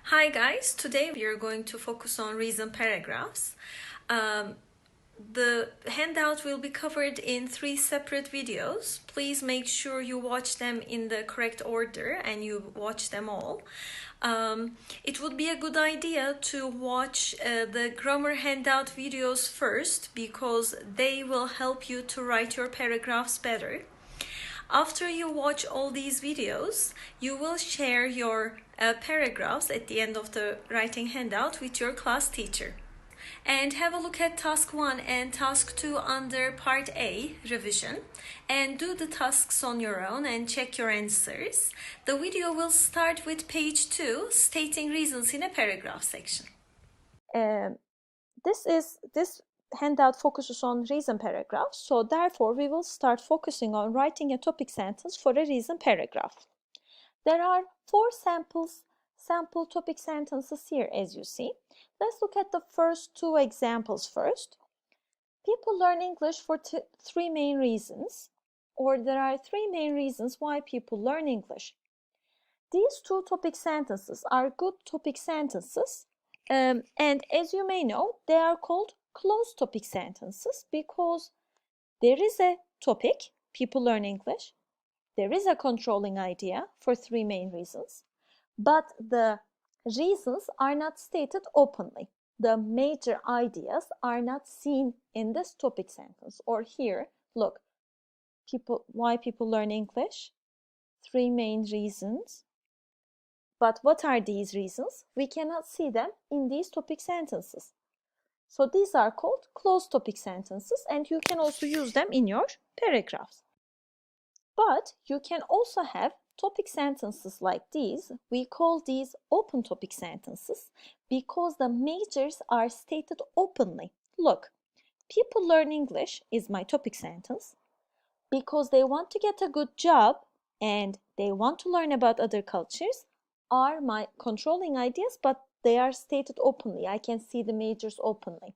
Hi guys, today we are going to focus on reason paragraphs. Um, the handout will be covered in 3 separate videos. Please make sure you watch them in the correct order and you watch them all. It would be a good idea to watch the grammar handout videos first because they will help you to write your paragraphs better. After you watch all these videos, you will share your paragraphs at the end of the writing handout with your class teacher. And have a look at task 1 and task 2 under part A, revision, and do the tasks on your own and check your answers. The video will start with page 2, stating reasons in a paragraph section. This handout focuses on reason paragraphs, so therefore we will start focusing on writing a topic sentence for a reason paragraph. There are 4 sample topic sentences here, as you see. Let's look at the first 2 examples first. People learn English for 3 main reasons, or there are 3 main reasons why people learn English. These 2 topic sentences are good topic sentences, and as you may know, they are called closed topic sentences because there is a topic, people learn English, there is a controlling idea for 3 main reasons, but the reasons are not stated openly. The major ideas are not seen in this topic sentence. Or here, look, why people learn English, 3 main reasons. But what are these reasons? We cannot see them in these topic sentences. So these are called closed topic sentences, and you can also use them in your paragraphs. But you can also have topic sentences like these. We call these open topic sentences because the majors are stated openly. Look, people learn English is my topic sentence because they want to get a good job and they want to learn about other cultures are my controlling ideas, but they are stated openly. I can see the majors openly.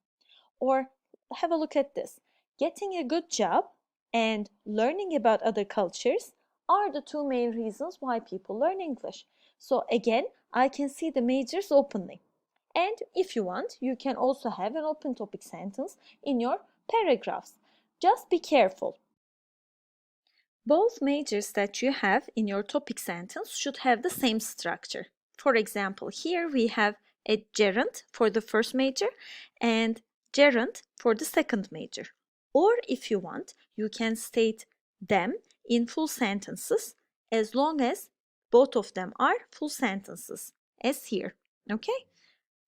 Or have a look at this. Getting a good job and learning about other cultures are the 2 main reasons why people learn English. So again, I can see the majors openly. And if you want, you can also have an open topic sentence in your paragraphs. Just be careful. Both majors that you have in your topic sentence should have the same structure. For example, here we have a gerund for the first major and gerund for the second major. Or if you want, you can state them in full sentences as long as both of them are full sentences, as here. Okay?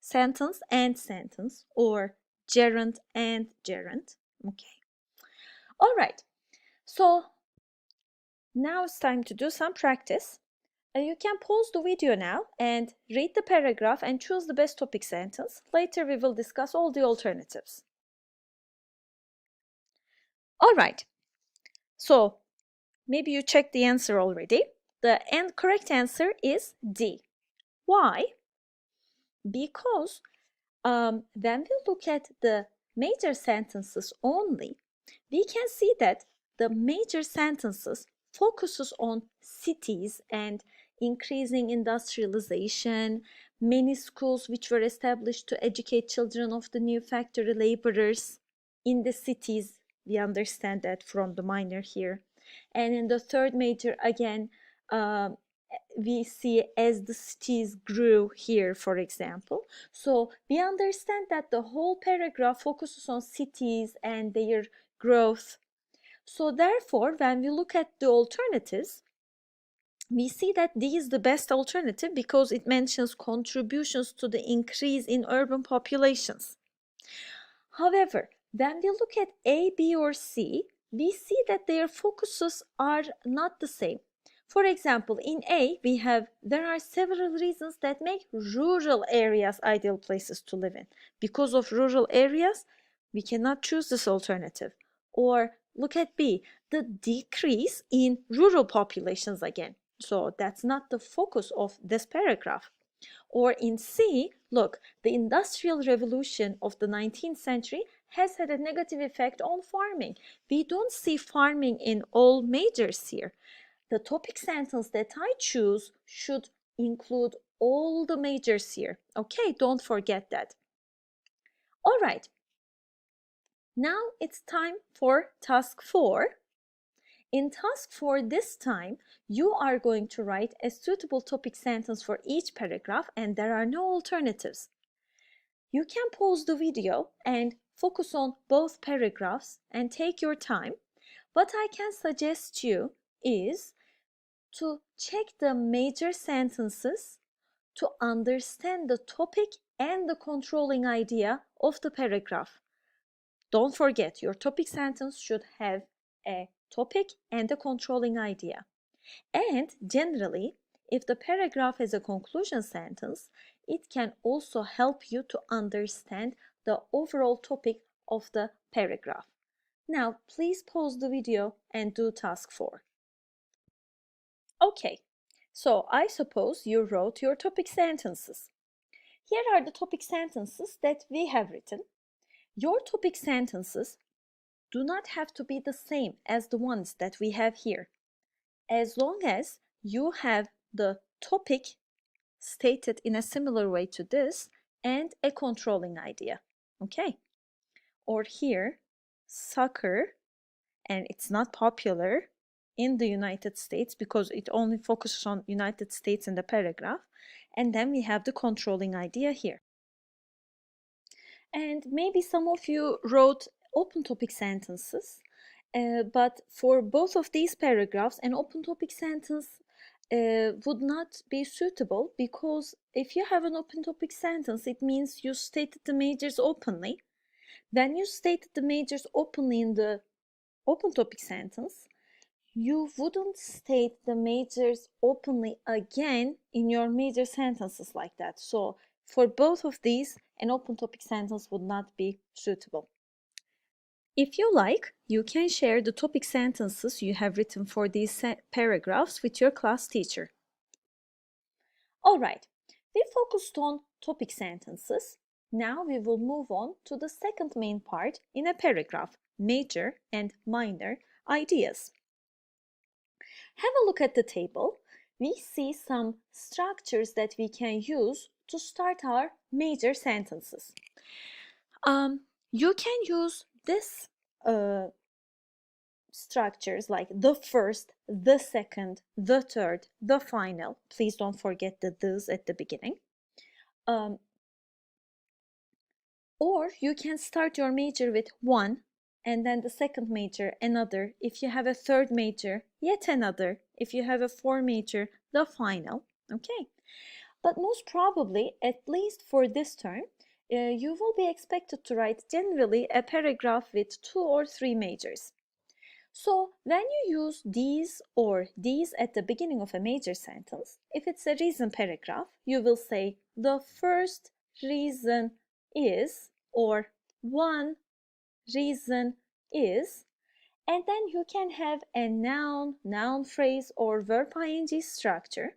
Sentence and sentence, or gerund and gerund. Okay. All right. So now it's time to do some practice. You can pause the video now and read the paragraph and choose the best topic sentence. Later we will discuss all the alternatives. All right, so maybe you checked the answer already. The correct answer is D. Why? Because when we look at the major sentences only, we can see that the major sentences focuses on cities and increasing industrialization, many schools which were established to educate children of the new factory laborers in the cities. We understand that from the minor here. And in the third major, again, we see as the cities grew here, for example. So we understand that the whole paragraph focuses on cities and their growth. So therefore, when we look at the alternatives, we see that D is the best alternative because it mentions contributions to the increase in urban populations. However, when we look at A, B, or C, we see that their focuses are not the same. For example, in A, there are several reasons that make rural areas ideal places to live in. Because of rural areas, we cannot choose this alternative. Or look at B, the decrease in rural populations again. So that's not the focus of this paragraph. Or in C, look, the Industrial Revolution of the 19th century has had a negative effect on farming. We don't see farming in all majors here. The topic sentence that I choose should include all the majors here. Okay, don't forget that. All right. Now it's time for task 4. In task 4 this time, you are going to write a suitable topic sentence for each paragraph and there are no alternatives. You can pause the video and focus on both paragraphs and take your time. What I can suggest you is to check the major sentences to understand the topic and the controlling idea of the paragraph. Don't forget, your topic sentence should have a topic and a controlling idea. And generally, if the paragraph has a conclusion sentence, it can also help you to understand the overall topic of the paragraph. Now, please pause the video and do task 4. Okay, so I suppose you wrote your topic sentences. Here are the topic sentences that we have written. Your topic sentences do not have to be the same as the ones that we have here, as long as you have the topic stated in a similar way to this and a controlling idea. Okay? Or here, soccer, and it's not popular in the United States because it only focuses on United States in the paragraph. And then we have the controlling idea here. And maybe some of you wrote open topic sentences, but for both of these paragraphs, an open topic sentence would not be suitable because if you have an open topic sentence, it means you stated the majors openly. When you stated the majors openly in the open topic sentence, you wouldn't state the majors openly again in your major sentences like that. So for both of these, an open topic sentence would not be suitable. If you like, you can share the topic sentences you have written for these paragraphs with your class teacher. All right, we focused on topic sentences. Now we will move on to the second main part in a paragraph, major and minor ideas. Have a look at the table. We see some structures that we can use to start our major sentences. You can use this structures like the first, the second, the third, the final. Please don't forget the "thes" at the beginning. Or you can start your major with one, and then the second major, another. If you have a third major, yet another. If you have a fourth major, the final. Okay. But most probably, at least for this term, you will be expected to write generally a paragraph with 2 or 3 majors. So when you use these or these at the beginning of a major sentence, if it's a reason paragraph, you will say the first reason is, or one reason is, and then you can have a noun, noun phrase, or verb ing structure,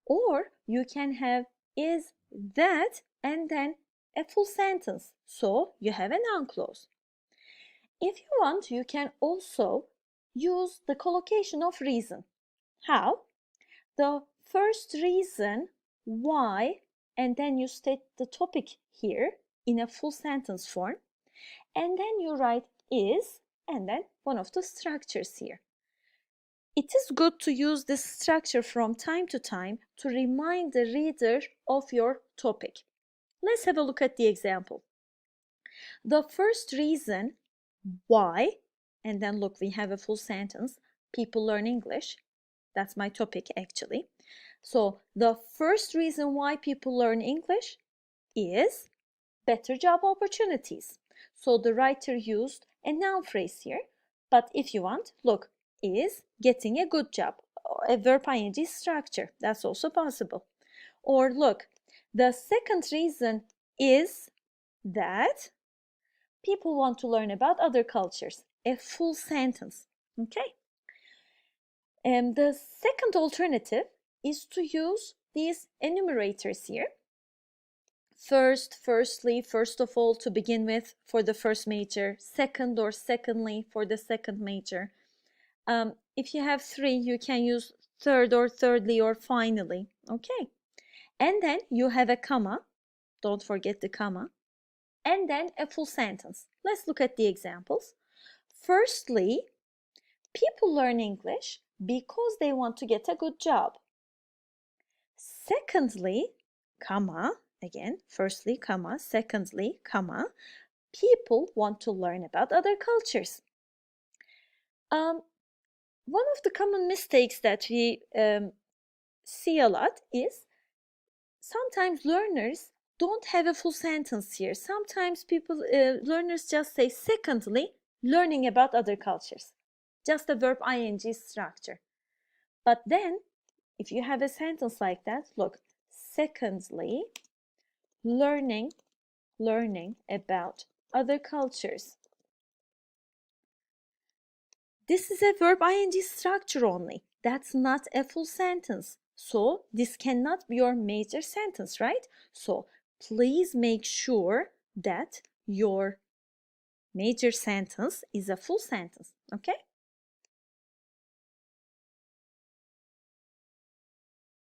or you can have is that and then a full sentence. So you have a noun clause. If you want, you can also use the collocation of reason. How? The first reason why, and then you state the topic here in a full sentence form, and then you write is, and then one of the structures here. It is good to use this structure from time to time to remind the reader of your topic. Let's have a look at the example. The first reason why, and then look, we have a full sentence, people learn English. That's my topic actually. So the first reason why people learn English is better job opportunities. So the writer used a noun phrase here, but if you want, look, is getting a good job, a verb ing structure. That's also possible. Or look, the second reason is that people want to learn about other cultures. A full sentence. Okay. And the second alternative is to use these enumerators here. First, firstly, first of all, to begin with for the first major. Second or secondly for the second major. If you have 3, you can use third or thirdly or finally. Okay. And then you have a comma. Don't forget the comma. And then a full sentence. Let's look at the examples. Firstly, people learn English because they want to get a good job. Secondly, comma, again, firstly, comma, secondly, comma, people want to learn about other cultures. One of the common mistakes that we see a lot is sometimes learners don't have a full sentence here. Sometimes learners just say, secondly, learning about other cultures. Just a verb ing structure. But then, if you have a sentence like that, look, secondly, learning about other cultures. This is a verb ing structure only. That's not a full sentence. So this cannot be your major sentence, right? So please make sure that your major sentence is a full sentence, okay?